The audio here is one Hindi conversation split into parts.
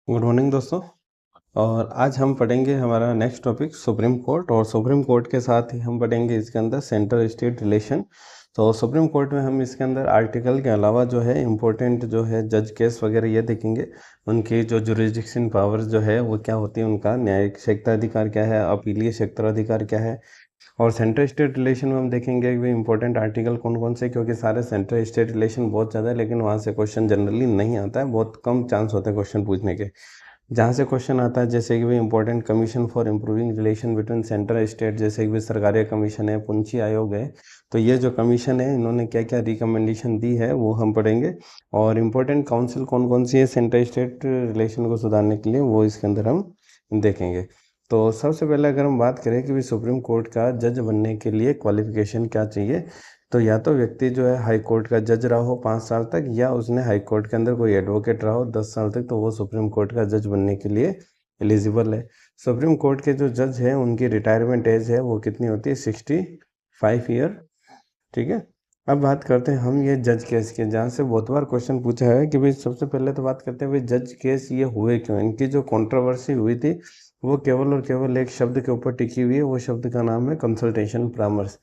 गुड मॉर्निंग दोस्तों। और आज हम पढ़ेंगे हमारा नेक्स्ट टॉपिक सुप्रीम कोर्ट, और सुप्रीम कोर्ट के साथ ही हम पढ़ेंगे इसके अंदर सेंट्रल स्टेट रिलेशन। तो सुप्रीम कोर्ट में हम इसके अंदर आर्टिकल के अलावा जो है इम्पोर्टेंट जो है जज केस वगैरह ये देखेंगे। उनकी जो जुरिस्डिक्शन पावर्स जो है वो क्या होती है, उनका न्यायिक क्षेत्राधिकार क्या है, अपीलीय क्षेत्राधिकार क्या है। और सेंट्रल स्टेट रिलेशन में हम देखेंगे कि इंपॉर्टेंट आर्टिकल कौन कौन से, क्योंकि सारे सेंट्रल स्टेट रिलेशन बहुत ज़्यादा है लेकिन वहाँ से क्वेश्चन जनरली नहीं आता है, बहुत कम चांस होते हैं क्वेश्चन पूछने के। जहाँ से क्वेश्चन आता है जैसे कि भाई important commission for improving relation between central state, जैसे कि भाई सरकारी कमीशन है, पुंछी आयोग है। तो ये जो कमीशन है इन्होंने क्या क्या रिकमेंडेशन दी है वो हम पढ़ेंगे। और इम्पोर्टेंट काउंसिल कौन कौन सी है सेंट्रल स्टेट रिलेशन को सुधारने के लिए, वो इसके अंदर हम देखेंगे। तो सबसे पहले अगर हम बात करें कि भाई सुप्रीम कोर्ट का जज बनने के लिए क्वालिफिकेशन क्या चाहिए, तो या तो व्यक्ति जो है हाई कोर्ट का जज रहा हो 5 साल तक, या उसने हाई कोर्ट के अंदर कोई एडवोकेट रहा हो 10 साल तक, तो वो सुप्रीम कोर्ट का जज बनने के लिए एलिजिबल है। सुप्रीम कोर्ट के जो जज हैं उनकी रिटायरमेंट एज है वो कितनी होती है, 65 ईयर। ठीक है। अब बात करते हैं हम ये जज केस के, जहाँ से बहुत बार क्वेश्चन पूछा है कि भाई सबसे पहले तो बात करते हैं भाई जज केस ये हुए क्यों। इनकी जो कंट्रोवर्सी हुई थी वो केवल और केवल एक शब्द के ऊपर टिकी हुई है, वो शब्द का नाम है कंसल्टेशन परामर्श।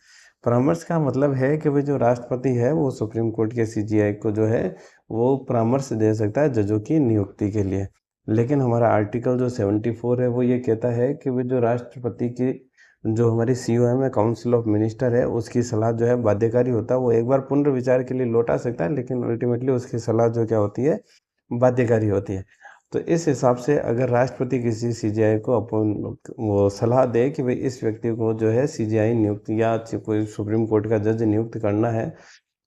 परामर्श का मतलब है कि भाई जो राष्ट्रपति है वो सुप्रीम कोर्ट के सीजीआई को जो है वो परामर्श दे सकता है जजों की नियुक्ति के लिए। लेकिन हमारा आर्टिकल जो 74 है वो ये कहता है कि भाई जो राष्ट्रपति की जो हमारी सीओएम है, काउंसिल ऑफ मिनिस्टर है, उसकी सलाह जो है बाध्यकारी होता है। वो एक बार पुनर्विचार के लिए लौटा सकता है लेकिन अल्टीमेटली उसकी सलाह जो क्या होती है, बाध्यकारी होती है। तो इस हिसाब से अगर राष्ट्रपति किसी सीजीआई को अपन वो सलाह दे कि भाई इस व्यक्ति को जो है सीजीआई नियुक्त या कोई सुप्रीम कोर्ट का जज नियुक्त करना है,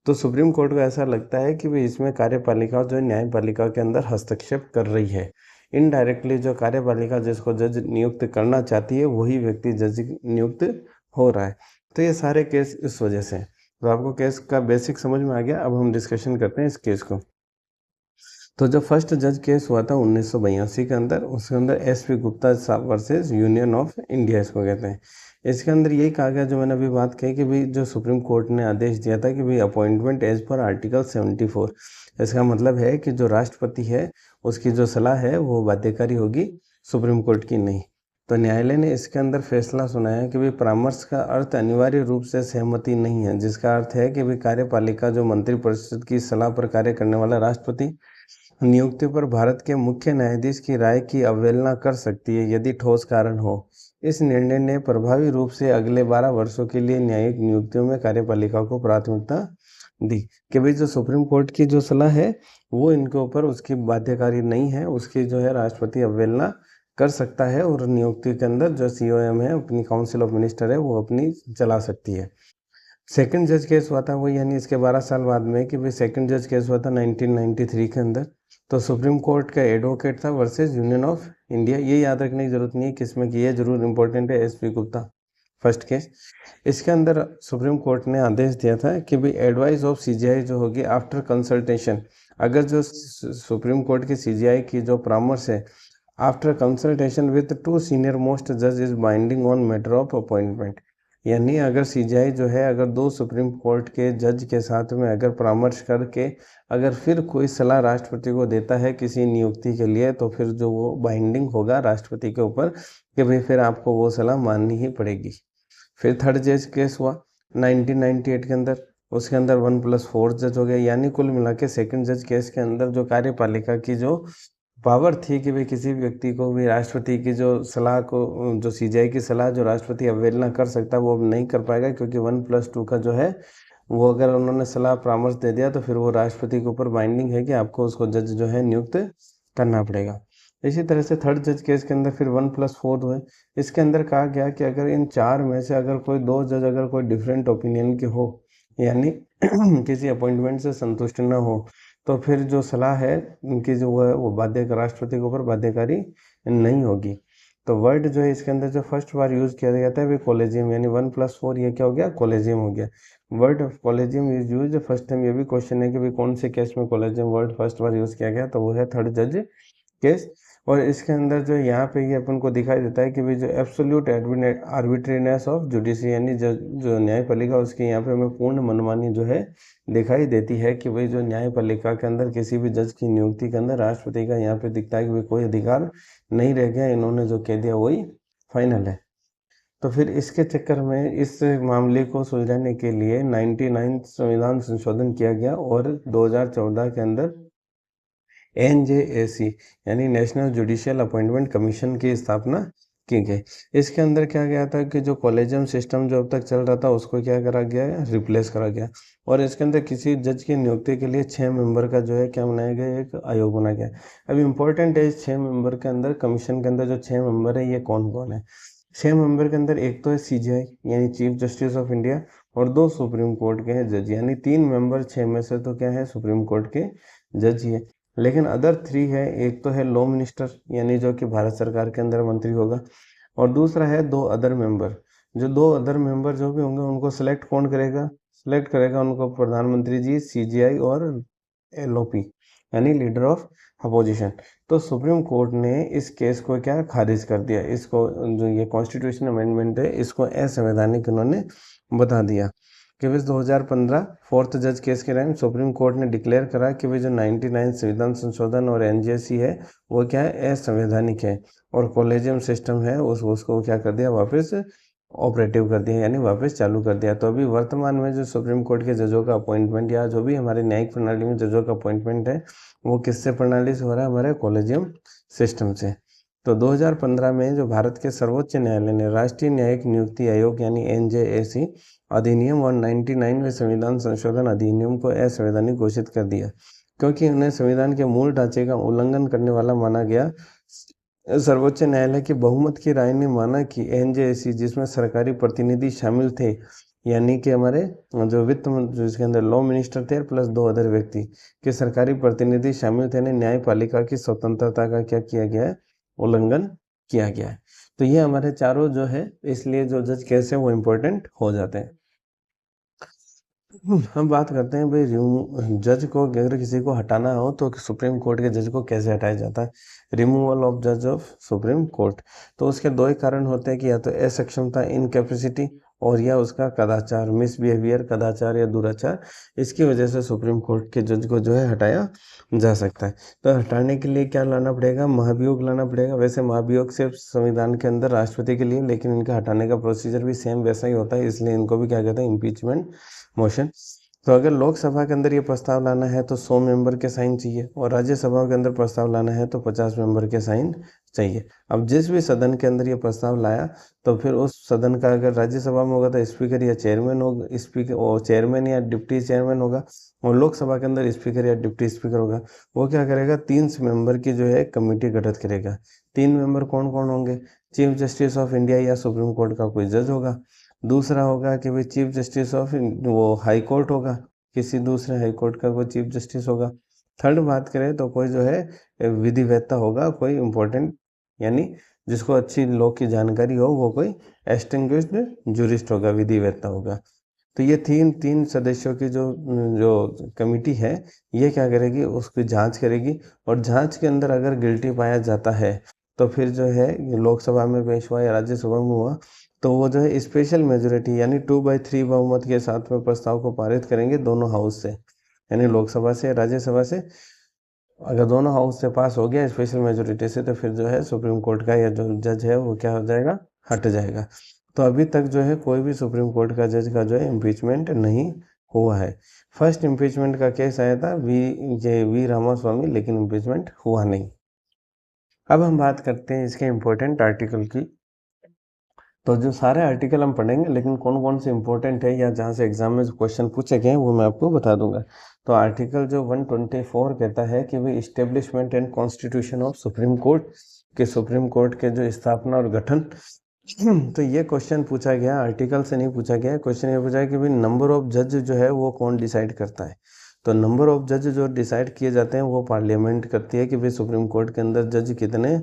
तो सुप्रीम कोर्ट को ऐसा लगता है कि भाई इसमें कार्यपालिका जो है न्यायपालिका के अंदर हस्तक्षेप कर रही है। इनडायरेक्टली जो कार्यपालिका जिसको जज नियुक्त करना चाहती है वही व्यक्ति जज नियुक्त हो रहा है। तो ये सारे केस इस वजह से। तो आपको केस का बेसिक समझ में आ गया। अब हम डिस्कशन करते हैं इस केस को। तो जो फर्स्ट जज केस हुआ था 1982 के अंदर, उसके अंदर एसपी गुप्ता साहब वर्सेस यूनियन ऑफ इंडिया इसको कहते हैं। इसके अंदर यही कहा गया जो मैंने अभी बात कही कि भाई जो सुप्रीम कोर्ट ने आदेश दिया था कि भाई अपॉइंटमेंट एज पर आर्टिकल 74। इसका मतलब है कि जो राष्ट्रपति है उसकी जो सलाह है वो बाध्यकारी होगी, सुप्रीम कोर्ट की नहीं। तो न्यायालय ने इसके अंदर फैसला सुनाया कि भाई परामर्श का अर्थ अनिवार्य रूप से सहमति नहीं है, जिसका अर्थ है कि भाई कार्यपालिका जो मंत्रिपरिषद की सलाह पर कार्य करने वाला राष्ट्रपति नियुक्ति पर भारत के मुख्य न्यायाधीश की राय की अवहेलना कर सकती है यदि ठोस कारण हो। इस निर्णय ने प्रभावी रूप से अगले 12 वर्षों के लिए न्यायिक नियुक्तियों में कार्यपालिका को प्राथमिकता दी कि भाई जो सुप्रीम कोर्ट की जो सलाह है वो इनके ऊपर उसकी बाध्यकारी नहीं है, उसकी जो है राष्ट्रपति अवहेलना कर सकता है और नियुक्ति के अंदर जो सीओएम है अपनी काउंसिल ऑफ मिनिस्टर है वो अपनी चला सकती है। सेकंड जज केस हुआ था वो, यानी इसके 12 साल बाद में, कि भाई सेकंड जज केस हुआ था 1993 के अंदर। तो सुप्रीम कोर्ट का एडवोकेट था वर्सेस यूनियन ऑफ इंडिया। ये याद रखने की जरूरत नहीं है किसमें की, ये जरूर इंपॉर्टेंट है, एसपी गुप्ता फर्स्ट केस। इसके अंदर सुप्रीम कोर्ट ने आदेश दिया था कि भाई एडवाइस ऑफ सीजीआई जो होगी आफ्टर कंसल्टेशन, अगर जो सुप्रीम कोर्ट की सीजीआई की जो परामर्श है after consultation with 2 senior most जज is binding on matter of appointment, यानी अगर सीजीआई जो है अगर 2 सुप्रीम कोर्ट के जज के साथ में अगर परामर्श करके अगर फिर कोई सलाह राष्ट्रपति को देता है किसी नियुक्ति के लिए, तो फिर जो वो बाइंडिंग होगा राष्ट्रपति के ऊपर कि भाई फिर आपको वो सलाह माननी ही पड़ेगी। फिर थर्ड जज केस हुआ 1998 के अंदर, उसके अंदर 1+4 जज हो गया, यानी कुल मिला के सेकेंड जज केस के अंदर जो कार्यपालिका की जो पावर थी कि भाई किसी भी व्यक्ति को भी राष्ट्रपति की जो सलाह को, जो सीजीआई की सलाह जो राष्ट्रपति अवहेलना कर सकता है वो अब नहीं कर पाएगा, क्योंकि 1+2 का जो है वो अगर उन्होंने सलाह परामर्श दे दिया तो फिर वो राष्ट्रपति के ऊपर बाइंडिंग है कि आपको उसको जज जो है नियुक्त करना पड़ेगा। इसी तरह से थर्ड जज केस के अंदर फिर 1+4 हुए। इसके अंदर कहा गया कि अगर इन 4 में से अगर कोई 2 जज अगर कोई डिफरेंट ओपिनियन के हो, यानी किसी अपॉइंटमेंट से संतुष्ट न हो, तो फिर जो सलाह है उनकी जो वो बाध्य राष्ट्रपति के ऊपर बाध्यकारी नहीं होगी। तो वर्ड जो है इसके अंदर जो फर्स्ट बार यूज किया जाता है वो कॉलेजियम, यानी 1+4 ये क्या हो गया, कॉलेजियम हो गया। Word collegium is use first time. ये भी क्वेश्चन है कि भाई कौन से केस में कॉलेजियम वर्ड फर्स्ट बार यूज किया गया, तो वो है थर्ड जज केस और इसके अंदर जो यहाँ पे ये अपन को दिखाई देता है कि भाई जो एब्सोल्यूट आर्बिट्रीनेस ऑफ जुडिशरी, यानी जो न्यायपालिका उसकी यहाँ पे हमें पूर्ण मनमानी जो है दिखाई देती है कि भाई जो न्यायपालिका के अंदर किसी भी जज की नियुक्ति के अंदर राष्ट्रपति का यहाँ पे दिखता है कि भाई कोई अधिकार नहीं रह गया, इन्होंने जो कह दिया वही फाइनल है। तो फिर इसके चक्कर में इस मामले को सुलझाने के लिए 99 संविधान संशोधन किया गया और 2014 के अंदर NJAC यानी नेशनल जुडिशियल अपॉइंटमेंट कमीशन की स्थापना की गई। इसके अंदर क्या गया था कि जो कॉलेजियम सिस्टम जो अब तक चल रहा था उसको क्या करा गया, रिप्लेस करा गया। और इसके अंदर किसी जज की नियुक्ति के लिए 6 मेंबर का जो है क्या बनाया गया, एक आयोग बनाया गया। अब इम्पोर्टेंट है इस 6 मेंबर के अंदर, कमीशन के अंदर जो 6 मेंबर है ये कौन कौन है। 6 मेंबर के अंदर एक तो है CJI यानी चीफ जस्टिस ऑफ इंडिया, और 2 सुप्रीम कोर्ट के हैं जज, यानी 3 मेंबर 6 में से तो क्या है, सुप्रीम कोर्ट के जज ही है। लेकिन अदर 3 है, एक तो है लॉ मिनिस्टर यानी जो कि भारत सरकार के अंदर मंत्री होगा, और दूसरा है 2 अदर मेंबर। जो 2 अदर मेंबर जो भी होंगे उनको सिलेक्ट कौन करेगा, सिलेक्ट करेगा उनको प्रधानमंत्री जी, CJI और LOP यानी लीडर ऑफ अपोजिशन। तो सुप्रीम कोर्ट ने इस केस को क्या खारिज कर दिया, इसको जो ये कॉन्स्टिट्यूशन अमेंडमेंट है इसको असंवैधानिक उन्होंने बता दिया कि भाई 2015 फोर्थ जज केस के टाइम सुप्रीम कोर्ट ने डिक्लेयर करा कि भाई जो 99 संविधान संशोधन और NJC है वो क्या है, असंवैधानिक है, और कॉलेजियम सिस्टम है उसको क्या कर दिया, वापस ऑपरेटिव कर दिया यानी वापस चालू कर दिया। तो अभी वर्तमान में जो सुप्रीम कोर्ट के जजों का अपॉइंटमेंट या जो भी हमारे न्यायिक प्रणाली में जजों का अपॉइंटमेंट है वो किससे प्रणाली से हो रहा है, हमारे कॉलेजियम सिस्टम से। तो 2015 में जो भारत के सर्वोच्च न्यायालय ने राष्ट्रीय न्यायिक नियुक्ति आयोग यानी NJAC अधिनियम और 99वें संविधान संशोधन अधिनियम को असंवैधानिक घोषित कर दिया, क्योंकि उन्हें संविधान के मूल ढांचे का उल्लंघन करने वाला माना गया। सर्वोच्च न्यायालय की बहुमत की राय ने माना कि NJAC जिसमें सरकारी प्रतिनिधि शामिल थे, यानी कि हमारे जो वित्त मंत्री जिसके अंदर लॉ मिनिस्टर थे प्लस 2 अदर व्यक्ति के सरकारी प्रतिनिधि शामिल थे, ने न्यायपालिका की स्वतंत्रता का क्या किया गया है, उल्लंघन किया गया है। तो ये हमारे चारों जो है, इसलिए जो जज केस है वो इम्पोर्टेंट हो जाते हैं। हम बात करते हैं भाई जज को अगर किसी को हटाना हो तो सुप्रीम कोर्ट के जज को कैसे हटाया जाता है, रिमूवल ऑफ जज ऑफ सुप्रीम कोर्ट। तो उसके 2 ही कारण होते हैं कि या तो असक्षमता इनकैपेसिटी और या उसका कदाचार मिसबिहेवियर, कदाचार या दुराचार, इसकी वजह से सुप्रीम कोर्ट के जज को जो है हटाया जा सकता है। तो हटाने के लिए क्या लाना पड़ेगा, महाभियोग लाना पड़ेगा। वैसे महाभियोग सिर्फ संविधान के अंदर राष्ट्रपति के लिए, लेकिन इनका हटाने का प्रोसीजर भी सेम वैसा ही होता है, इसलिए इनको भी क्या कहते हैं, इम्पीचमेंट मोशन। तो अगर लोकसभा के अंदर ये प्रस्ताव लाना है तो 100 मेंबर के साइन चाहिए, और राज्यसभा के अंदर प्रस्ताव लाना है तो 50 मेंबर के साइन चाहिए। अब जिस भी सदन के अंदर ये प्रस्ताव लाया तो फिर उस सदन का अगर राज्यसभा में होगा तो स्पीकर या चेयरमैन होगा, स्पीकर और चेयरमैन या डिप्टी चेयरमैन होगा, और लोकसभा के अंदर स्पीकर या डिप्टी स्पीकर होगा। वो क्या करेगा, 3 मेंबर की जो है कमेटी गठित करेगा। 3 मेंबर कौन कौन होंगे, चीफ जस्टिस ऑफ इंडिया या सुप्रीम कोर्ट का कोई जज होगा, दूसरा होगा कि भाई चीफ जस्टिस ऑफ वो हाई कोर्ट होगा, किसी दूसरे हाई कोर्ट का कोई चीफ जस्टिस होगा। थर्ड बात करें तो कोई जो है विधिवेत्ता होगा, कोई इम्पोर्टेंट यानी जिसको अच्छी लॉ की जानकारी हो, वो कोई एस्टिंग्विश्ड जूरिस्ट होगा, विधिवेत्ता होगा। तो ये तीन सदस्यों की जो जो कमेटी है ये क्या करेगी, उसकी जांच करेगी, और जांच के अंदर अगर गिल्टी पाया जाता है तो फिर जो है लोकसभा में पेश हुआ या राज्यसभा में हुआ तो वो जो है स्पेशल मेजोरिटी यानी 2/3 बहुमत के साथ में प्रस्ताव को पारित करेंगे दोनों हाउस से, यानी लोकसभा से, राज्यसभा से। अगर दोनों हाउस से पास हो गया स्पेशल मेजोरिटी से तो फिर जो है सुप्रीम कोर्ट का या जो जज है वो क्या हो जाएगा, हट जाएगा। तो अभी तक जो है कोई भी सुप्रीम कोर्ट का जज का जो है इम्पीचमेंट नहीं हुआ है। फर्स्ट इम्पीचमेंट का केस आया था वी रामास्वामी, लेकिन इम्पीचमेंट हुआ नहीं। अब हम बात करते हैं इसके इम्पोर्टेंट आर्टिकल की। तो जो सारे आर्टिकल हम पढ़ेंगे, लेकिन कौन कौन से इंपॉर्टेंट है या जहाँ से एग्जाम में जो क्वेश्चन पूछे गए हैं वो मैं आपको बता दूंगा। तो आर्टिकल जो 124 कहता है कि भाई establishment and constitution of supreme court, के सुप्रीम कोर्ट के जो स्थापना और गठन। तो ये क्वेश्चन पूछा गया, आर्टिकल से नहीं पूछा गया। क्वेश्चन ये पूछा है कि भाई नंबर ऑफ जज जो है वो कौन डिसाइड करता है। तो नंबर ऑफ जज जो डिसाइड किए जाते हैं वो पार्लियामेंट करती है कि भाई सुप्रीम कोर्ट के अंदर जज कितने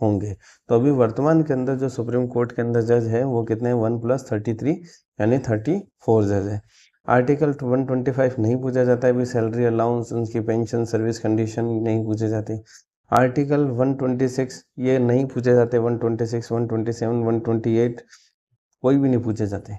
होंगे। तो अभी वर्तमान के अंदर जो सुप्रीम कोर्ट के अंदर जज है वो कितने, 1+33 यानी 34 जज है। आर्टिकल 125 नहीं पूछा जाता है, अभी सैलरी अलाउंस, उनकी पेंशन, सर्विस कंडीशन नहीं पूछे जाते। आर्टिकल 126 ये नहीं पूछे जाते, 126, 127, 128 कोई भी नहीं पूछे जाते,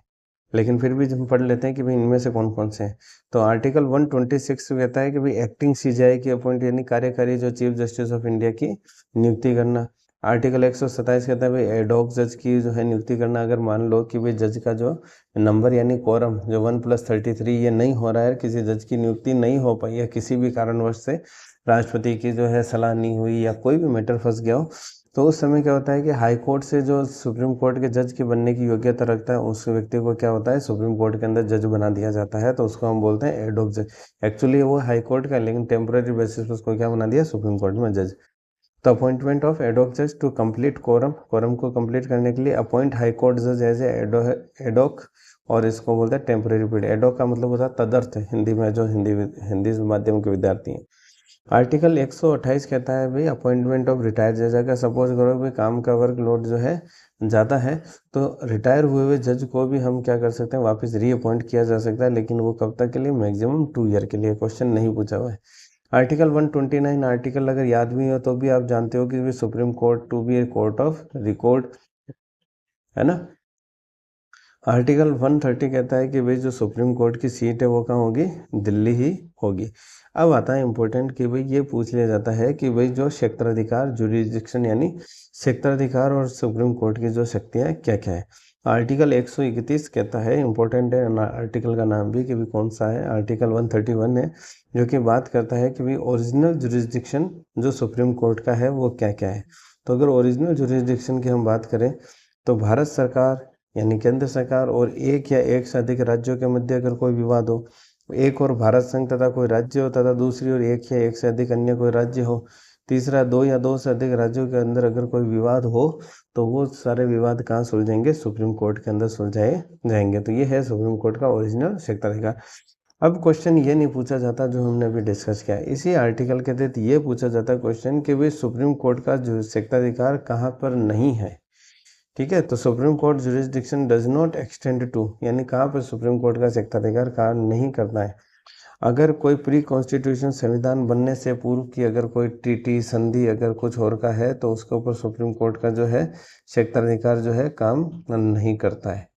लेकिन फिर भी हम पढ़ लेते हैं कि भाई इनमें से कौन कौन से हैं। तो आर्टिकल 126 कहता है कि भाई एक्टिंग सीजेआई की अपॉइंट यानी कार्यकारी जो चीफ जस्टिस ऑफ इंडिया की नियुक्ति करना। आर्टिकल 127 कहता है भाई एडॉक जज की जो है नियुक्ति करना। अगर मान लो कि भाई जज का जो नंबर यानी कोरम जो 1+33 ये नहीं हो रहा है, किसी जज की नियुक्ति नहीं हो पाई या किसी भी कारणवश से राष्ट्रपति की जो है सलाह नहीं हुई या कोई भी मैटर फंस गया हो, तो उस समय क्या होता है कि हाई कोर्ट से जो सुप्रीम कोर्ट के जज के बनने की योग्यता रखता है उस व्यक्ति को क्या होता है सुप्रीम कोर्ट के अंदर जज बना दिया जाता है, तो उसको हम बोलते हैं एडॉक जज। एक्चुअली वो हाई कोर्ट का, लेकिन टेम्पररी बेसिस पर उसको क्या बना दिया सुप्रीम कोर्ट में जज। तो अपॉइंटमेंट ऑफ एडॉक जज टू कंप्लीट कोरम, कोरम को कंप्लीट करने के लिए अपॉइंट हाई कोर्ट जज एज एडॉक, और इसको बोलते हैं टेम्पररी पीरियड। एडॉक का मतलब होता है तदर्थ, हिंदी में जो हिंदी माध्यम के विद्यार्थी हैं। आर्टिकल 128 कहता है भाई अपॉइंटमेंट ऑफ रिटायर्ड जज। अगर सपोज करो भाई काम का वर्क लोड जो है ज़्यादा है तो रिटायर हुए जज को भी हम क्या कर सकते हैं वापस रीअपॉइंट किया जा सकता है, लेकिन वो कब तक के लिए, मैक्सिमम 2 ईयर के लिए। क्वेश्चन नहीं पूछा हुआ है। आर्टिकल 129 आर्टिकल अगर याद भी हो तो भी आप जानते हो कि supreme court to be a court of record, है ना। आर्टिकल 130 कहता है कि भाई जो सुप्रीम कोर्ट की सीट है वो कहाँ होगी, दिल्ली ही होगी। अब आता है इम्पोर्टेंट कि भाई ये पूछ लिया जाता है कि भाई जो क्षेत्राधिकार जुरिडिक्शन यानी क्षेत्राधिकार और सुप्रीम कोर्ट की जो शक्तियाँ क्या क्या है। आर्टिकल 131 कहता है, इम्पोर्टेंट है आर्टिकल का नाम भी कि भाई कौन सा है, आर्टिकल 131 है, जो कि बात करता है कि भाई ओरिजिनल जुरिडिक्शन जो सुप्रीम कोर्ट का है वो क्या क्या है। तो अगर ओरिजिनल जुरिडिक्शन की हम बात करें तो भारत सरकार यानी केंद्र सरकार और एक या एक से अधिक राज्यों के मध्य अगर कोई विवाद हो, एक और भारत संघ तथा कोई राज्य हो, तथा दूसरी और एक या एक से अधिक अन्य कोई राज्य हो, तीसरा 2 या 2 से अधिक राज्यों के अंदर अगर कोई विवाद हो, तो वो सारे विवाद कहाँ सुलझेंगे, सुप्रीम कोर्ट के अंदर सुलझाए जाएंगे। तो ये है सुप्रीम कोर्ट का ओरिजिनल क्षेत्राधिकार। अब क्वेश्चन ये नहीं पूछा जाता जो हमने अभी डिस्कस किया, इसी आर्टिकल के तहत ये पूछा जाता है क्वेश्चन कि भाई सुप्रीम कोर्ट का जो क्षेत्राधिकार कहाँ पर नहीं है। ठीक है, तो supreme court jurisdiction does not extend to, यानी कहाँ पर सुप्रीम कोर्ट का क्षेत्राधिकार कार्य नहीं करना है। अगर कोई प्री कॉन्स्टिट्यूशन संविधान बनने से पूर्व की अगर कोई ट्रीटी संधि अगर कुछ और का है तो उसके ऊपर सुप्रीम कोर्ट का जो है क्षेत्राधिकार जो है काम नहीं करता है।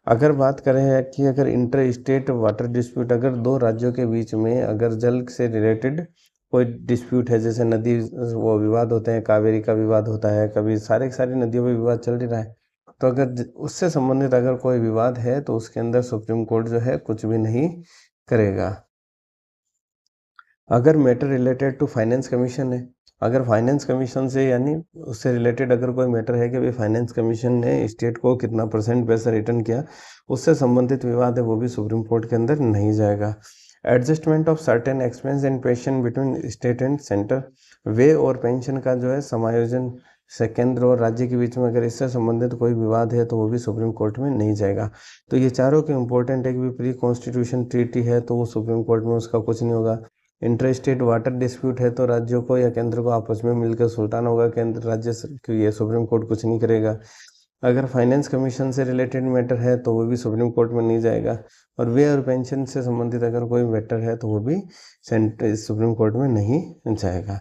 अगर बात करें कि अगर इंटर स्टेट वाटर डिस्प्यूट, अगर दो राज्यों के बीच में अगर जल से रिलेटेड कोई डिस्प्यूट है, जैसे नदी वो विवाद होते हैं, कावेरी का विवाद होता है, कभी सारी नदियों में विवाद चल ही रहा है, तो अगर उससे संबंधित अगर कोई विवाद है तो उसके अंदर सुप्रीम कोर्ट जो है कुछ भी नहीं करेगा। अगर matter related to finance commission है, अगर फाइनेंस कमीशन से यानी उससे रिलेटेड अगर कोई मैटर है कि भाई फाइनेंस कमीशन ने स्टेट को कितना % पैसा रिटर्न किया, उससे संबंधित विवाद है, वो भी सुप्रीम कोर्ट के अंदर नहीं जाएगा। Adjustment of certain expense and pension between state and centre, वे और पेंशन का जो है समायोजन से केंद्र और राज्य के बीच में अगर इससे संबंधित कोई विवाद है तो वो भी सुप्रीम कोर्ट में नहीं जाएगा। तो ये चारों के इम्पोर्टेंट है कि प्री कॉन्स्टिट्यूशन ट्रीटी है तो वो सुप्रीम कोर्ट में उसका कुछ नहीं होगा। इंटर स्टेट वाटर डिस्प्यूट है तो राज्यों को या केंद्र को आपस में मिलकर सुलटाना होगा, केंद्र राज्य ये सुप्रीम कोर्ट कुछ नहीं करेगा। अगर फाइनेंस कमीशन से रिलेटेड मैटर है तो वो भी सुप्रीम कोर्ट में नहीं जाएगा, और वे और पेंशन से संबंधित अगर कोई मैटर है तो वो भी सुप्रीम कोर्ट में नहीं जाएगा।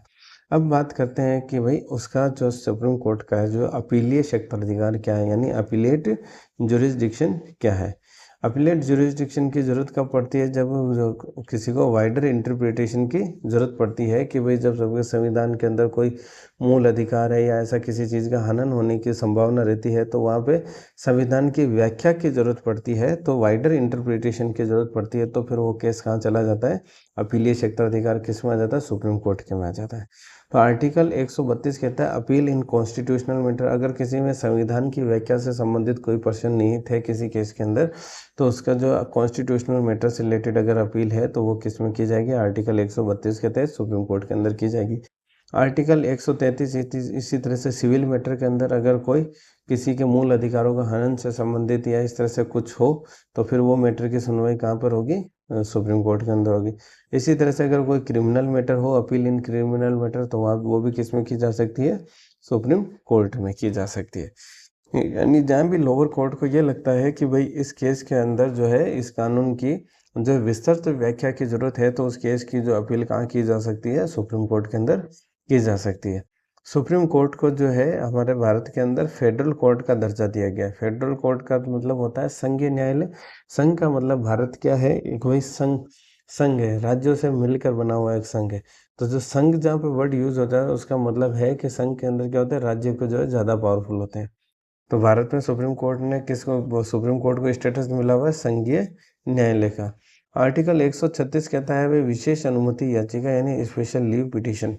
अब बात करते हैं कि भाई उसका जो सुप्रीम कोर्ट का है जो अपीलीय क्षेत्राधिकार क्या है, यानी अपीलेट जुरिस्डिक्शन क्या है। अपीलेट जुरिस्डिक्शन की ज़रूरत कब पड़ती है, जब किसी को वाइडर इंटरप्रिटेशन की ज़रूरत पड़ती है कि भाई जब सबके संविधान के अंदर कोई मूल अधिकार है या ऐसा किसी चीज़ का हनन होने की संभावना रहती है तो वहाँ पे संविधान की व्याख्या की ज़रूरत पड़ती है, तो वाइडर इंटरप्रिटेशन की ज़रूरत पड़ती है, तो फिर वो केस कहाँ चला जाता है, अपीलीय क्षेत्राधिकार किस में आ जाता है, सुप्रीम कोर्ट के में आ जाता है। तो आर्टिकल 132 कहता है अपील इन कॉन्स्टिट्यूशनल मैटर, अगर किसी में संविधान की व्याख्या से संबंधित कोई पर्सन नहीं थे किसी केस के अंदर, तो उसका जो कॉन्स्टिट्यूशनल मैटर से रिलेटेड अगर अपील है तो वो किस में की जाएगी, आर्टिकल 132 के तहत सुप्रीम कोर्ट के अंदर की जाएगी। आर्टिकल 133 इसी तरह से सिविल मैटर के अंदर अगर कोई किसी के मूल अधिकारों का हनन से संबंधित या इस तरह से कुछ हो तो फिर वो मैटर की सुनवाई कहाँ पर होगी, सुप्रीम कोर्ट के अंदर होगी। इसी तरह से अगर कोई क्रिमिनल मैटर हो, अपील इन क्रिमिनल मैटर, तो वहाँ वो भी किस में की जा सकती है, सुप्रीम कोर्ट में की जा सकती है। यानी जहाँ भी लोअर कोर्ट को ये लगता है कि भाई इस केस के अंदर जो है इस कानून की जो विस्तृत व्याख्या की जरूरत है तो उस केस की जो अपील कहाँ की जा सकती है, सुप्रीम कोर्ट के अंदर की जा सकती है। सुप्रीम कोर्ट को जो है हमारे भारत के अंदर फेडरल कोर्ट का दर्जा दिया गया है। फेडरल कोर्ट का मतलब होता है संघीय न्यायालय। संघ का मतलब भारत क्या है, एक वही संघ संघ है, राज्यों से मिलकर बना हुआ एक संघ है। तो जो संघ जहाँ पे वर्ड यूज होता है उसका मतलब है कि संघ के अंदर क्या होता है, राज्य को जो है ज़्यादा पावरफुल होते हैं। तो भारत में सुप्रीम कोर्ट ने सुप्रीम कोर्ट को स्टेटस मिला हुआ है संघीय न्यायालय का। आर्टिकल 136 कहता है वे विशेष अनुमति याचिका यानी special leave petition.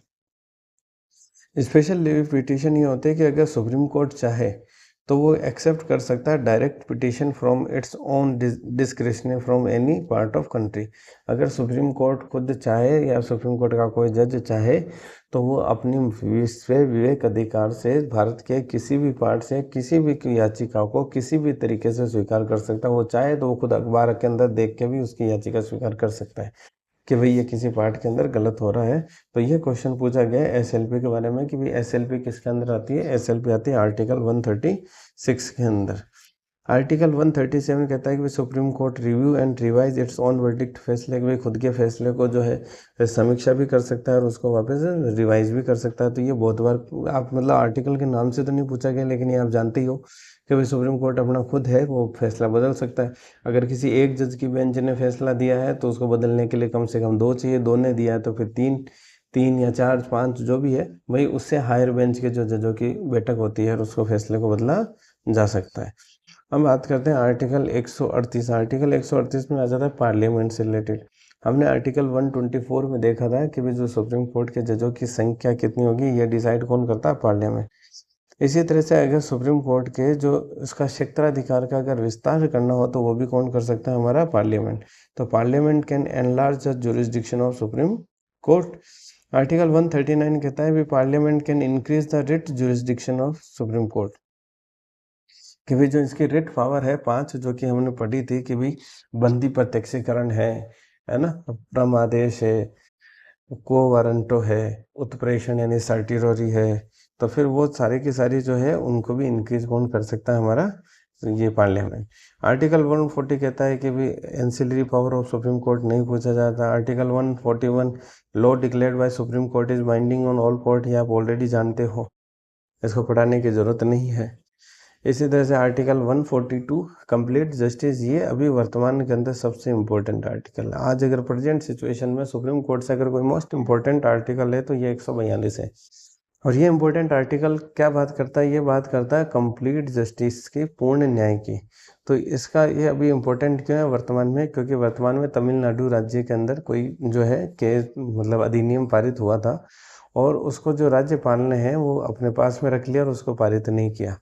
Special leave petition ये होते हैं कि अगर सुप्रीम कोर्ट चाहे तो वो एक्सेप्ट कर सकता है direct petition from its own discretion from any part of country. अगर सुप्रीम कोर्ट खुद चाहे या सुप्रीम कोर्ट का कोई जज चाहे तो वो अपनी स्वयं विवेक अधिकार से भारत के किसी भी पार्ट से किसी भी याचिका को किसी भी तरीके से स्वीकार कर सकता है। वो चाहे तो वो खुद अखबार के अंदर देख के भी उसकी याचिका स्वीकार कर सकता है कि भाई ये किसी पार्ट के अंदर गलत हो रहा है। तो ये क्वेश्चन पूछा गया है एसएलपी के बारे में कि भाई एसएलपी किसके अंदर आती है। एसएलपी आती है आर्टिकल 136 के अंदर। आर्टिकल 137 कहता है कि supreme court review and revise its own verdict, फैसले के खुद के फैसले को जो है समीक्षा भी कर सकता है और उसको वापस रिवाइज भी कर सकता है। तो ये बहुत बार आप मतलब आर्टिकल के नाम से तो नहीं पूछा गया, लेकिन ये आप जानते ही हो कि भाई सुप्रीम कोर्ट अपना खुद है वो फैसला बदल सकता है। अगर किसी एक जज की बेंच ने फैसला दिया है तो उसको बदलने के लिए कम से कम दो चाहिए, दो ने दिया है तो फिर तीन, तीन या चार पांच जो भी है वही उससे हायर बेंच के जो जजों की बैठक होती है उसको फैसले को बदला जा सकता है। हम बात करते हैं आर्टिकल 138। आर्टिकल 138 में आ जाता है पार्लियामेंट से रिलेटेड। हमने आर्टिकल 124 में देखा था कि भाई जो सुप्रीम कोर्ट के जजों की संख्या कितनी होगी ये डिसाइड कौन करता है, पार्लियामेंट। इसी तरह से अगर सुप्रीम कोर्ट के जो इसका क्षेत्राधिकार का अगर विस्तार करना हो तो वो भी कौन कर सकता है, हमारा पार्लियामेंट। तो parliament can enlarge the jurisdiction of supreme court. Article 139 कहता है भी parliament can increase the writ jurisdiction of supreme court. कि भाई जो इसकी रिट पावर है 5 जो कि हमने पढ़ी थी कि भाई बंदी प्रत्यक्षीकरण है ना, प्रमादेश है, को वारंटो है, उत्प्रेषण यानी सर्टिरोरी है। तो फिर वो सारी की सारी जो है उनको भी इंक्रीज कौन कर सकता है, हमारा ये पार्लियामेंट। आर्टिकल 140 कहता है कि भी ancillary power of supreme court नहीं पूछा जाता। Article 141 law declared by supreme court is binding on all court, ये आप ऑलरेडी जानते हो, इसको पढ़ाने की जरूरत नहीं है। इसी तरह से आर्टिकल 142 कंप्लीट जस्टिस, ये अभी वर्तमान के अंदर सबसे इम्पोर्टेंट आर्टिकल है। आज अगर प्रेजेंट सिचुएशन में सुप्रीम कोर्ट से अगर कोई मोस्ट इम्पोर्टेंट आर्टिकल है तो ये 142 है। और ये इम्पोर्टेंट आर्टिकल क्या बात करता है, ये बात करता है कंप्लीट जस्टिस की, पूर्ण न्याय की। तो इसका ये अभी इम्पोर्टेंट क्यों है वर्तमान में, क्योंकि वर्तमान में तमिलनाडु राज्य के अंदर कोई जो है केस मतलब अधिनियम पारित हुआ था और उसको जो राज्यपाल ने है वो अपने पास में रख लिया और उसको पारित नहीं किया।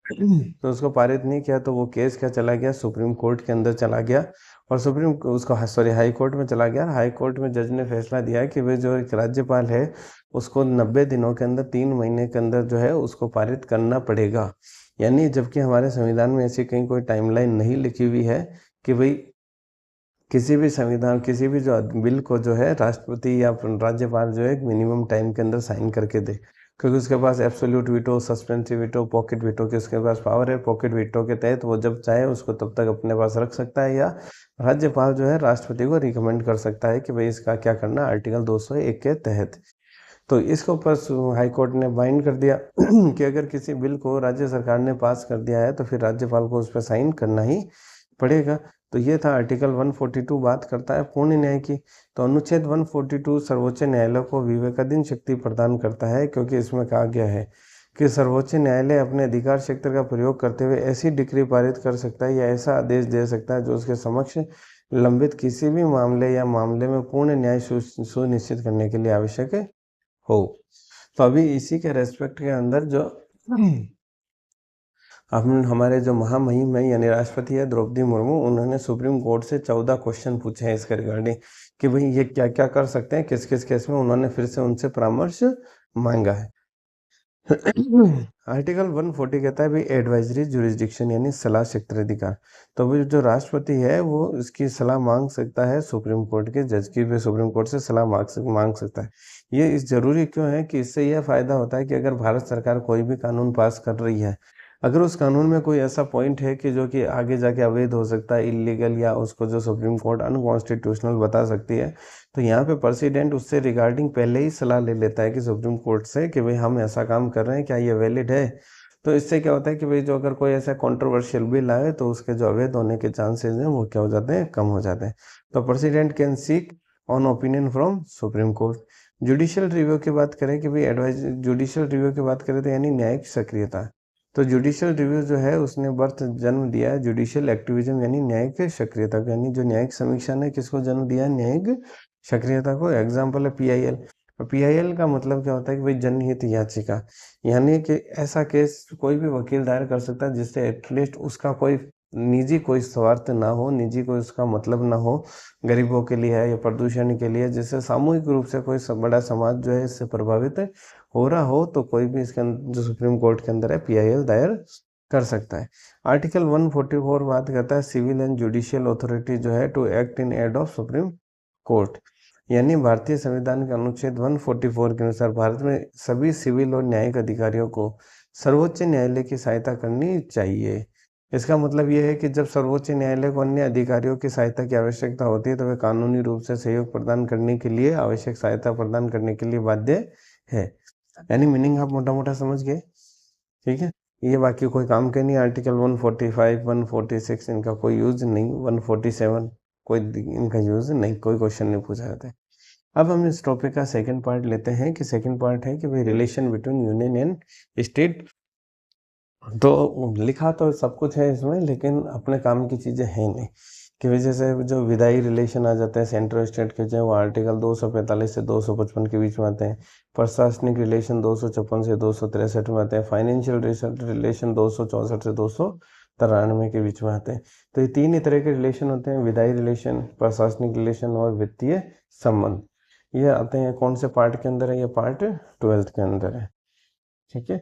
तो उसको पारित नहीं किया तो वो केस क्या चला गया, सुप्रीम कोर्ट के अंदर चला गया और सुप्रीम उसको सॉरी हाई कोर्ट में चला गया। हाई कोर्ट में जज ने फैसला दिया कि वे जो एक राज्यपाल है उसको 90 दिनों के अंदर 3 महीने के अंदर जो है उसको पारित करना पड़ेगा। यानी जबकि हमारे संविधान में ऐसी कहीं कोई टाइमलाइन नहीं लिखी हुई है कि भाई किसी भी संविधान किसी भी जो बिल को जो है राष्ट्रपति या राज्यपाल जो है एक मिनिमम टाइम के अंदर साइन करके दे, क्योंकि उसके पास absolute veto, suspensive veto, pocket veto की उसके पास पावर है। पॉकेट वीटो के तहत वो जब चाहे उसको तब तक अपने पास रख सकता है या राज्यपाल जो है राष्ट्रपति को रिकमेंड कर सकता है कि भाई इसका क्या करना आर्टिकल 201 के तहत। तो इसके ऊपर हाई कोर्ट ने बाइंड कर दिया कि अगर किसी बिल को राज्य सरकार ने पास कर दिया है तो फिर राज्यपाल को उस पर साइन करना ही पड़ेगा। तो ये था आर्टिकल 142 बात करता है पूर्ण न्याय की। तो अनुच्छेद 142 सर्वोच्च न्यायालय को विवेकाधीन शक्ति प्रदान करता है, क्योंकि इसमें कहा गया है कि सर्वोच्च न्यायालय अपने अधिकार क्षेत्र का प्रयोग करते हुए ऐसी डिक्री पारित कर सकता है या ऐसा आदेश दे सकता है जो उसके समक्ष लंबित किसी भी मामले या मामले में पूर्ण न्याय सुनिश्चित करने के लिए आवश्यक हो। तो अभी इसी के रेस्पेक्ट के अंदर जो हम हमारे जो महामहिम है यानी राष्ट्रपति है द्रौपदी मुर्मू, उन्होंने सुप्रीम कोर्ट से 14 क्वेश्चन पूछे हैं इसके रिगार्डिंग कि भाई ये क्या क्या कर सकते हैं, किस किस केस में उन्होंने फिर से उनसे परामर्श मांगा है। आर्टिकल 140 कहता है भाई एडवाइजरी जुरिस्डिक्शन यानी सलाह क्षेत्राधिकार। तो भाई जो राष्ट्रपति है वो इसकी सलाह मांग सकता है सुप्रीम कोर्ट के जज की, भी सुप्रीम कोर्ट से सलाह मांग सकता है। ये इस जरूरी क्यों है कि इससे यह फायदा होता है कि अगर भारत सरकार कोई भी कानून पास कर रही है अगर उस कानून में कोई ऐसा पॉइंट है कि जो कि आगे जाके अवैध हो सकता है, इलीगल, या उसको जो सुप्रीम कोर्ट अनकॉन्स्टिट्यूशनल बता सकती है, तो यहाँ पे प्रेसिडेंट उससे रिगार्डिंग पहले ही सलाह ले लेता है कि सुप्रीम कोर्ट से कि भाई हम ऐसा काम कर रहे हैं, क्या ये वैलिड है। तो इससे क्या होता है कि भाई जो अगर कोई ऐसा कंट्रोवर्शियल बिल आए तो उसके जो अवैध होने के चांसेस हैं वो क्या हो जाते हैं, कम हो जाते हैं। तो president can seek on opinion from supreme court. Judicial review की बात करें कि भाई एडवाइज जुडिशियल रिव्यू की बात करें तो यानी न्यायिक सक्रियता। तो जुडिशियल रिव्यू जो है उसने जन्म दिया है जुडिशियल एक्टिविज्म यानी न्यायिक सक्रियता को, यानी जो न्यायिक समीक्षा ने किसको जन्म दिया है, न्यायिक सक्रियता को। एग्जाम्पल है पीआईएल। पीआईएल का मतलब क्या होता है कि भाई जनहित याचिका, यानी कि ऐसा केस कोई भी वकील दायर कर सकता है जिससे एटलीस्ट उसका कोई निजी कोई स्वार्थ ना हो, निजी कोई उसका मतलब ना हो, गरीबों के लिए है या प्रदूषण के लिए, जिससे सामूहिक रूप से कोई बड़ा समाज जो है इससे प्रभावित हो रहा हो, तो कोई भी इसके अंदर जो सुप्रीम कोर्ट के अंदर है पीआईएल दायर कर सकता है। आर्टिकल 144 बात करता है सिविल एंड जुडिशियल अथॉरिटी जो है to act in aid of supreme court, यानी भारतीय संविधान के अनुच्छेद 144 के अनुसार भारत में सभी सिविल और न्यायिक अधिकारियों को सर्वोच्च न्यायालय की सहायता करनी चाहिए। इसका मतलब यह है कि जब सर्वोच्च न्यायालय को अन्य अधिकारियों की सहायता की आवश्यकता होती है तो वे कानूनी रूप से सहयोग प्रदान करने के लिए, आवश्यक सहायता प्रदान करने के लिए बाध्य है। यानी मीनिंग आप मोटा मोटा समझ गए, ठीक है। ये बाकी कोई काम के नहीं। आर्टिकल 145, 146 इनका कोई यूज नहीं, 147 कोई इनका यूज नहीं, कोई क्वेश्चन नहीं पूछा जाता है। अब हम इस टॉपिक का सेकंड पार्ट लेते हैं कि सेकंड पार्ट है कि भाई relation between union and state. तो लिखा तो सब कुछ है इसमें, लेकिन अपने काम की चीज़ें हैं नहीं, की वजह से जो विधायी रिलेशन आ जाते हैं सेंट्रल स्टेट के, जो वो आर्टिकल 245 से 255 के बीच में आते हैं। प्रशासनिक रिलेशन 256 से 263 में आते हैं। फाइनेंशियल रिलेशन 264 से 293 के बीच में आते हैं। तो ये तीन ही तरह के रिलेशन होते हैं, विधायी रिलेशन, प्रशासनिक रिलेशन और वित्तीय संबंध। ये आते हैं कौन से पार्ट के अंदर है, ये पार्ट 12 के अंदर है, ठीक है।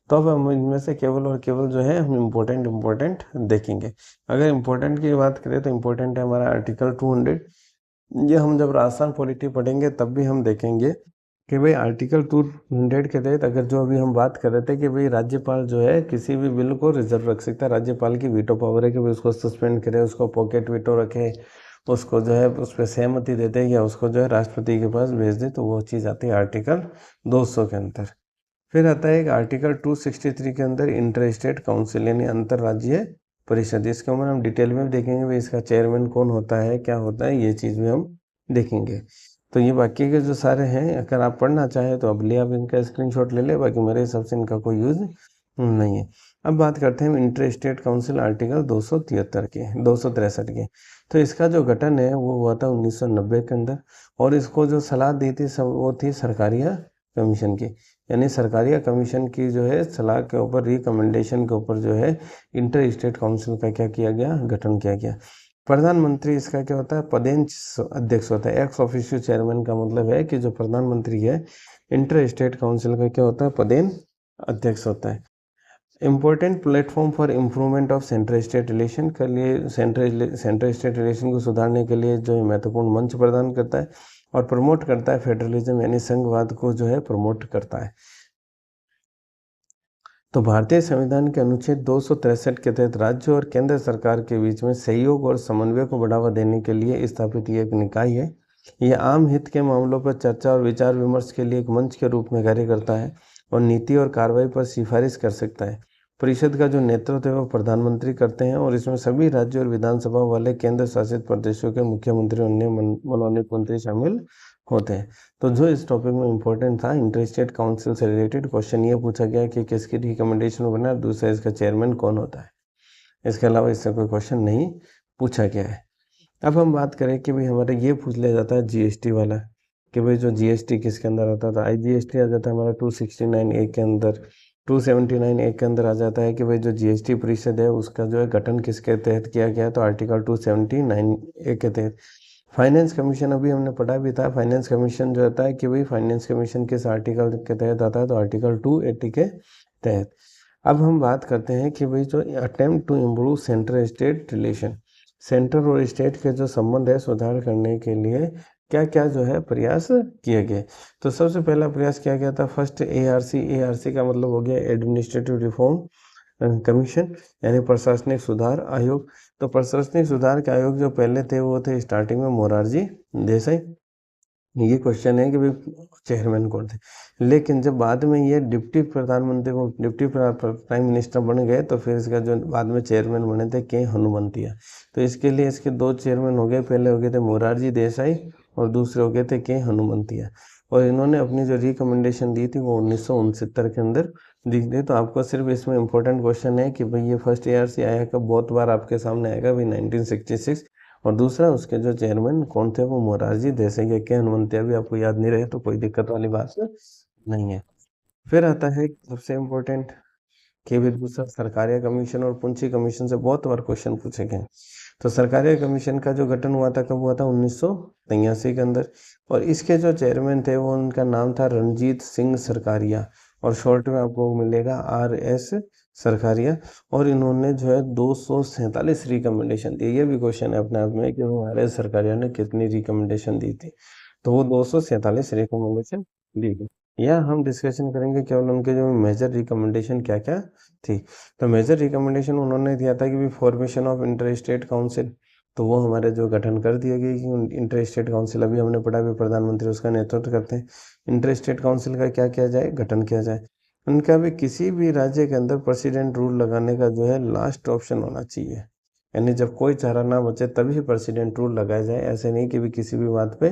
तो अब हम इनमें से केवल और केवल जो है हम इम्पोर्टेंट देखेंगे। अगर इम्पोर्टेंट की बात करें तो इम्पोर्टेंट है हमारा आर्टिकल 200। ये हम जब राजस्थान पॉलिटी पढ़ेंगे तब भी हम देखेंगे कि भाई आर्टिकल 200 के तहत अगर जो अभी हम बात कर रहे थे कि भाई राज्यपाल जो है किसी भी बिल को रिजर्व रख सकता है। राज्यपाल की वीटो पावर है कि भाई उसको सस्पेंड करे, उसको पॉकेट वीटो रखे, उसको जो है उस पर सहमति दे दे या उसको जो है राष्ट्रपति के पास भेज दे। तो वो चीज़ आती है आर्टिकल 200 के अंदर। फिर आता है एक आर्टिकल 263 के अंदर इंटर स्टेट काउंसिल यानी अंतर्राज्यीय परिषद। इसके ऊपर हम डिटेल में भी देखेंगे भाई इसका चेयरमैन कौन होता है, क्या होता है, ये चीज़ भी हम देखेंगे। तो ये बाकी के जो सारे हैं अगर आप पढ़ना चाहें तो अब ले आप इनका स्क्रीनशॉट ले ले, बाकी मेरे हिसाब से इनका कोई यूज़ नहीं है। अब बात करते हैं इंटर स्टेट काउंसिल आर्टिकल 273 के 263 के। तो इसका जो गठन है वो हुआ था 1990 के अंदर, और इसको जो सलाह दी थी सब वो थी सरकारिया कमीशन की, यानी सरकारिया कमीशन की जो है सलाह के ऊपर, रिकमेंडेशन के ऊपर जो है इंटर स्टेट काउंसिल का क्या किया गया, गठन किया गया। प्रधानमंत्री इसका क्या होता है, पदेन अध्यक्ष होता है। एक्स ऑफिशियो चेयरमैन का मतलब है कि जो प्रधानमंत्री है इंटर स्टेट काउंसिल का क्या होता है, पदेन अध्यक्ष होता है। Important platform for improvement of central state relation के लिए, सेंट्रल स्टेट रिलेशन को सुधारने के लिए जो महत्वपूर्ण मंच प्रदान करता है और प्रमोट करता है फेडरलिज्म यानी संघवाद को जो है प्रमोट करता है। तो भारतीय संविधान के अनुच्छेद 263 के तहत राज्य और केंद्र सरकार के बीच में सहयोग और समन्वय को बढ़ावा देने के लिए स्थापित ये एक निकाय है। यह आम हित के मामलों पर चर्चा और विचार विमर्श के लिए एक मंच के रूप में कार्य करता है और नीति और कार्रवाई पर सिफारिश कर सकता है। परिषद का जो नेतृत्व है वो प्रधानमंत्री करते हैं और इसमें सभी राज्य और विधानसभा वाले केंद्र शासित प्रदेशों के मुख्यमंत्री और अन्य मनोनीत मंत्री शामिल होते हैं। तो जो इस टॉपिक में इंपॉर्टेंट था, इंटर स्टेट काउंसिल से रिलेटेड क्वेश्चन ये पूछा गया कि किसकी रिकमेंडेशन बना है, दूसरा इसका चेयरमैन कौन होता है। इसके अलावा इससे कोई क्वेश्चन नहीं पूछा गया है। अब हम बात करें कि भाई हमारे ये पूछ लिया जाता है जीएसटी वाला कि भाई जो जीएसटी किसके अंदर आता है, तो IGST आ जाता है हमारा 269A के अंदर। 279A के अंदर आ जाता है कि भाई जो जीएसटी परिषद है उसका जो है गठन किसके तहत किया गया है, तो आर्टिकल 279A के तहत। फाइनेंस कमीशन अभी हमने पढ़ा भी था। फाइनेंस कमीशन जो होता है कि भाई फाइनेंस कमीशन किस आर्टिकल के तहत आता है, तो आर्टिकल 280 के तहत। अब हम बात करते हैं कि भाई जो attempt to improve central state relation, central और स्टेट के जो संबंध है सुधार करने के लिए क्या क्या जो है प्रयास किए गए। तो सबसे पहला प्रयास किया गया था फर्स्ट ARC। ARC का मतलब हो गया एडमिनिस्ट्रेटिव रिफॉर्म, कमीशन यानी प्रशासनिक सुधार आयोग। तो प्रशासनिक सुधार के आयोग जो पहले थे वो थे स्टार्टिंग में मोरारजी देसाई। ये क्वेश्चन है कि भाई चेयरमैन कौन थे, लेकिन जब बाद में ये डिप्टी प्रधानमंत्री को डिप्टी प्राइम मिनिस्टर बन गए तो फिर इसका जो बाद में चेयरमैन बने थे के हनुमंतिया। तो इसके लिए इसके दो चेयरमैन हो गए, पहले हो गए थे मोरारजी देसाई और दूसरे हो गए थे के हनुमंतिया। और इन्होंने अपनी जो रिकमेंडेशन दी थी वो 1969 के अंदर दी थी। तो आपको सिर्फ इसमें इंपॉर्टेंट क्वेश्चन है कि भाई ये फर्स्ट ईयर से आया कब, बहुत बार आपके सामने आएगा भाई 1966। और दूसरा उसके जो चेयरमैन कौन थे वो मोरारजी देसाई है। के हनुमंतिया भी आपको याद नहीं रहे तो कोई दिक्कत वाली बात नहीं है। फिर आता है सबसे इम्पोर्टेंट के विभूषण सरकारिया कमीशन और पुंछी कमीशन से बहुत बार क्वेश्चन पूछे गए। तो सरकारिया कमीशन का जो गठन हुआ था कब हुआ था 1983 के अंदर। और इसके जो चेयरमैन थे वो उनका नाम था रणजीत सिंह सरकारिया, और शॉर्ट में आपको मिलेगा RS सरकारिया। और इन्होंने जो है 247 रिकमेंडेशन दी। ये भी क्वेश्चन है अपने आप में कि वो RS सरकारिया ने कितनी रिकमेंडेशन दी थी। तो वो 247 रिकमेंडेशन दी थी। या हम डिस्कशन करेंगे केवल उनके जो मेजर रिकमेंडेशन क्या क्या थी। तो मेजर रिकमेंडेशन उन्होंने दिया था कि भी formation of inter state council. तो वो हमारे जो गठन कर दिया गया कि इंटर स्टेट काउंसिल अभी हमने पढ़ा भी प्रधानमंत्री उसका नेतृत्व करते हैं। इंटर स्टेट काउंसिल का क्या किया जाए, गठन किया जाए। उनका भी किसी भी राज्य के अंदर प्रेसिडेंट रूल लगाने का जो है लास्ट ऑप्शन होना चाहिए, यानी जब कोई चारा ना बचे तभी प्रेसिडेंट रूल लगाया जाए। ऐसे नहीं कि भी किसी भी बात पे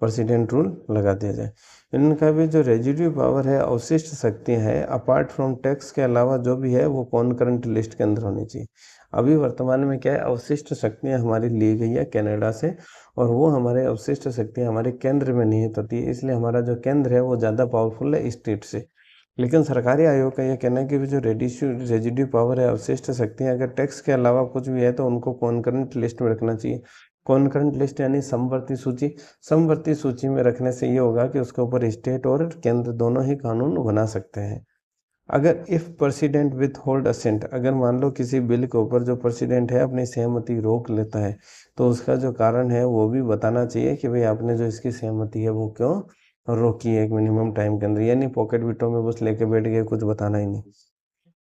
प्रेसिडेंट रूल लगा दिया जाए। इनका भी जो रेजिड्यू पावर है, अवशिष्ट शक्तियाँ हैं, अपार्ट फ्रॉम टैक्स के अलावा जो भी है वो कॉन्करेंट लिस्ट के अंदर होनी चाहिए। अभी वर्तमान में क्या है, अवशिष्ट शक्तियाँ हमारी ली गई है कनाडा से, और वो हमारे अवशिष्ट शक्तियाँ हमारे केंद्र में निहित होती है। इसलिए हमारा जो केंद्र है वो ज़्यादा पावरफुल है स्टेट से। लेकिन सरकारी आयोग का ये कहना है कि जो रेजिड्यू पावर है, अवशिष्ट शक्तियाँ अगर टैक्स के अलावा कुछ भी है तो उनको कॉन्करेंट लिस्ट में रखना चाहिए। कॉन्करेंट लिस्ट यानी समवर्ती सूची। समवर्ती सूची में रखने से ये होगा कि उसके ऊपर स्टेट और केंद्र दोनों ही कानून बना सकते हैं। अगर if president withhold assent, अगर मान लो किसी बिल के ऊपर जो प्रेसिडेंट है अपनी सहमति रोक लेता है तो उसका जो कारण है वो भी बताना चाहिए कि भाई आपने जो इसकी सहमति है वो क्यों रोकी है एक मिनिमम टाइम के अंदर, यानी पॉकेट विटो में बस लेके बैठ गए, कुछ बताना ही नहीं।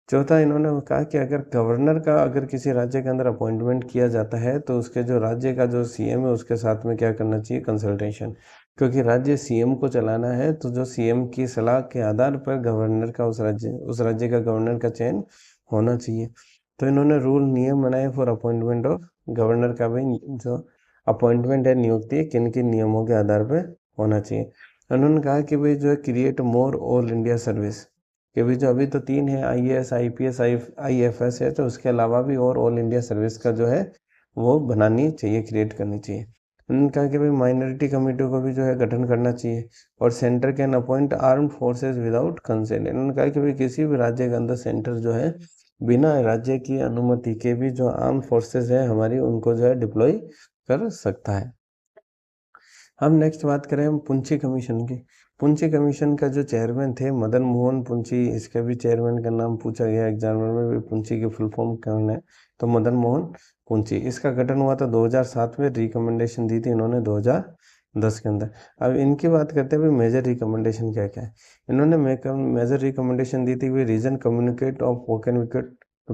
चौथा, इन्होंने कहा कि अगर गवर्नर का अगर किसी राज्य के अंदर अपॉइंटमेंट किया जाता है तो उसके जो राज्य का जो CM है उसके साथ में क्या करना चाहिए, कंसल्टेशन। क्योंकि राज्य CM को चलाना है तो जो CM की सलाह के आधार पर गवर्नर का उस राज्य का गवर्नर का चयन होना चाहिए। तो इन्होंने रूल नियम बनाए फॉर अपॉइंटमेंट ऑफ गवर्नर का, भाई जो अपॉइंटमेंट है, नियुक्ति किन किन नियमों के आधार पर होना चाहिए। उन्होंने कहा कि भाई जो है create more all India service, कि भाई जो अभी तो 3 है, IAS IPS IFS है, तो उसके अलावा भी और ऑल इंडिया सर्विस का जो है वो बनानी चाहिए, क्रिएट करनी चाहिए। उन्होंने कहा कि भाई माइनॉरिटी कमेटी को भी जो है गठन करना चाहिए। और centre can appoint armed forces without consent. इन्होंने कहा कि भाई किसी भी राज्य के अंदर सेंटर जो है बिना राज्य की अनुमति के भी जो आर्म फोर्सेज है हमारी उनको जो है डिप्लॉय कर सकता है। हम नेक्स्ट बात करें हम पुंछी कमीशन की। पुंछी कमीशन का जो चेयरमैन थे मदन मोहन पुंछी, इसका भी चेयरमैन का नाम पूछा गया एग्जाम में भी, पुंछी की फुल फॉर्म कौन है, तो मदन मोहन पुंछी। इसका गठन हुआ था 2007 में, रिकमेंडेशन दी थी इन्होंने 2010 के अंदर। अब इनकी बात करते हैं मेजर रिकमेंडेशन क्या क्या है। इन्होंने मेजर रिकमेंडेशन दी थी reason communicate of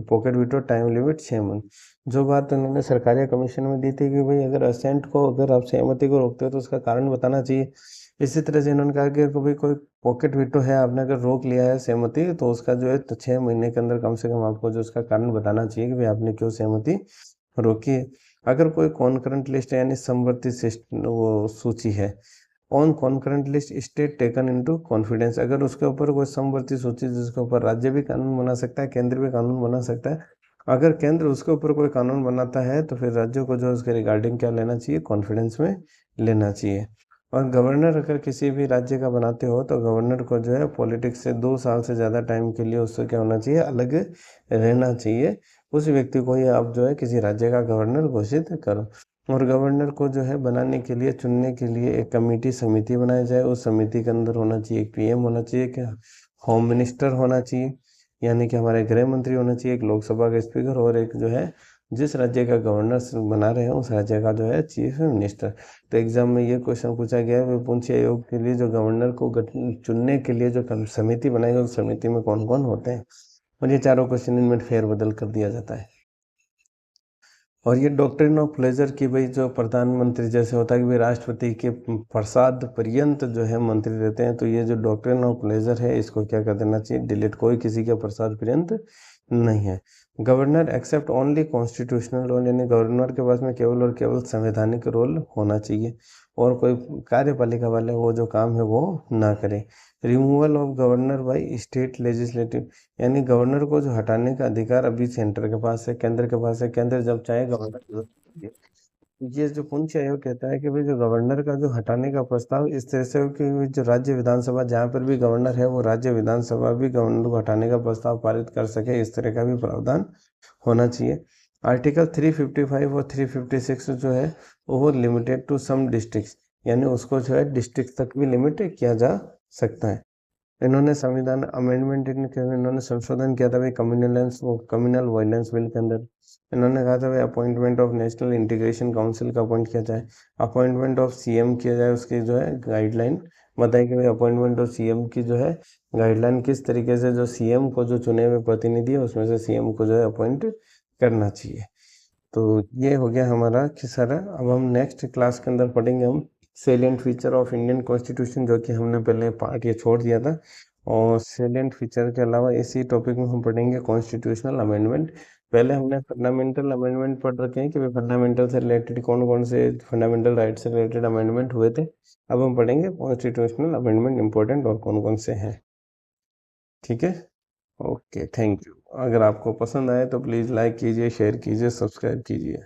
pocket veto time limit 6 month. जो बात उन्होंने सरकारी कमीशन में दी थी कि भाई अगर असेंट को अगर आप सहमति को रोकते हो तो उसका कारण बताना चाहिए। इसी तरह से इन्होंने कहा कि भाई कोई पॉकेट विटो है, आपने अगर रोक लिया है सहमति, तो उसका जो है तो 6 महीने के अंदर कम से कम आपको जो उसका कारण बताना चाहिए कि भाई आपने क्यों सहमति रोकी है। अगर कोई कॉन्करेंट लिस्ट यानी समवर्ती वो सूची है, on concurrent list state taken into confidence, अगर उसके ऊपर कोई समवर्ती सूची जिसके ऊपर राज्य भी कानून बना सकता है, केंद्र भी कानून बना सकता है, अगर केंद्र उसके ऊपर कोई कानून बनाता है तो फिर राज्यों को जो उसके रिगार्डिंग क्या लेना चाहिए, कॉन्फिडेंस में लेना चाहिए। और गवर्नर अगर किसी भी राज्य का बनाते हो तो गवर्नर को जो है पॉलिटिक्स से 2 साल से ज़्यादा टाइम के लिए उससे क्या होना चाहिए, अलग रहना चाहिए। उस व्यक्ति को ही आप जो है किसी राज्य का गवर्नर घोषित करो। और गवर्नर को जो है बनाने के लिए, चुनने के लिए एक कमेटी समिति बनाई जाए। उस समिति के अंदर होना चाहिए एक PM होना चाहिए, क्या होम मिनिस्टर होना चाहिए, यानी कि हमारे गृह मंत्री होना चाहिए, एक लोकसभा का स्पीकर, और एक जो है जिस राज्य का गवर्नर बना रहे हैं उस राज्य का जो है चीफ मिनिस्टर। तो एग्जाम में ये क्वेश्चन पूछा गया है पुंछी आयोग के लिए जो गवर्नर को चुनने के लिए जो समिति बनाई गई उस समिति में कौन कौन होते हैं। और ये चारों क्वेश्चन इनमें फेरबदल कर दिया जाता है। और ये डॉक्ट्रिन ऑफ प्लेजर की भाई जो प्रधानमंत्री जैसे होता है कि भाई राष्ट्रपति के प्रसाद पर्यंत जो है मंत्री रहते हैं, तो ये जो डॉक्ट्रिन ऑफ प्लेजर है इसको क्या कर देना चाहिए, डिलीट। कोई किसी के प्रसाद पर्यंत नहीं है। Governor except only constitutional role, यानी गवर्नर के पास में केवल और केवल संवैधानिक रोल होना चाहिए और कोई कार्यपालिका वाले वो जो काम है वो ना करें। Removal of governor by state legislative, यानी गवर्नर को जो हटाने का अधिकार अभी सेंटर के पास है, केंद्र के पास है, केंद्र जब चाहे गवर्नर। ये जो पुंछ आयोग कहता है कि भाई जो गवर्नर का जो हटाने का प्रस्ताव इस तरह से हो कि जो राज्य विधानसभा जहाँ पर भी गवर्नर है वो राज्य विधानसभा भी गवर्नर को हटाने का प्रस्ताव पारित कर सके, इस तरह का भी प्रावधान होना चाहिए। आर्टिकल 355 और 356 जो है वो लिमिटेड टू सम डिस्ट्रिक्ट, यानी उसको जो है डिस्ट्रिक्ट तक भी लिमिट किया जा सकता है। इन्होंने संविधान अमेंडमेंट इन्होंने संशोधन किया था भाई कम्युनल वायलेंस बिल के अंदर। इन्होंने कहा था भाई appointment of national integration council का अपॉइंट किया जाए, अपॉइंटमेंट ऑफ सीएम किया जाए, उसकी जो है गाइडलाइन बताई कि भाई अपॉइंटमेंट ऑफ सीएम की जो है गाइडलाइन किस तरीके से जो सीएम को जो चुने हुए प्रतिनिधि है उसमें से सीएम को जो है अपॉइंट करना चाहिए। तो ये हो गया हमारा कि सारा। अब हम नेक्स्ट क्लास के अंदर पढ़ेंगे हम salient feature of Indian constitution, जो कि हमने पहले पार्ट ये छोड़ दिया था। और सेलिएंट फीचर के अलावा इसी टॉपिक में हम पढ़ेंगे कॉन्स्टिट्यूशनल अमेंडमेंट। पहले हमने फंडामेंटल अमेंडमेंट पढ़ रखे हैं कि भाई फंडामेंटल से रिलेटेड कौन कौन से फंडामेंटल राइट से रिलेटेड अमेंडमेंट हुए थे। अब हम पढ़ेंगे कॉन्स्टिट्यूशनल अमेंडमेंट इंपॉर्टेंट और कौन कौन से हैं। ठीक है, ओके, थैंक यू। अगर आपको पसंद आए तो प्लीज़ लाइक कीजिए, शेयर कीजिए, सब्सक्राइब कीजिए।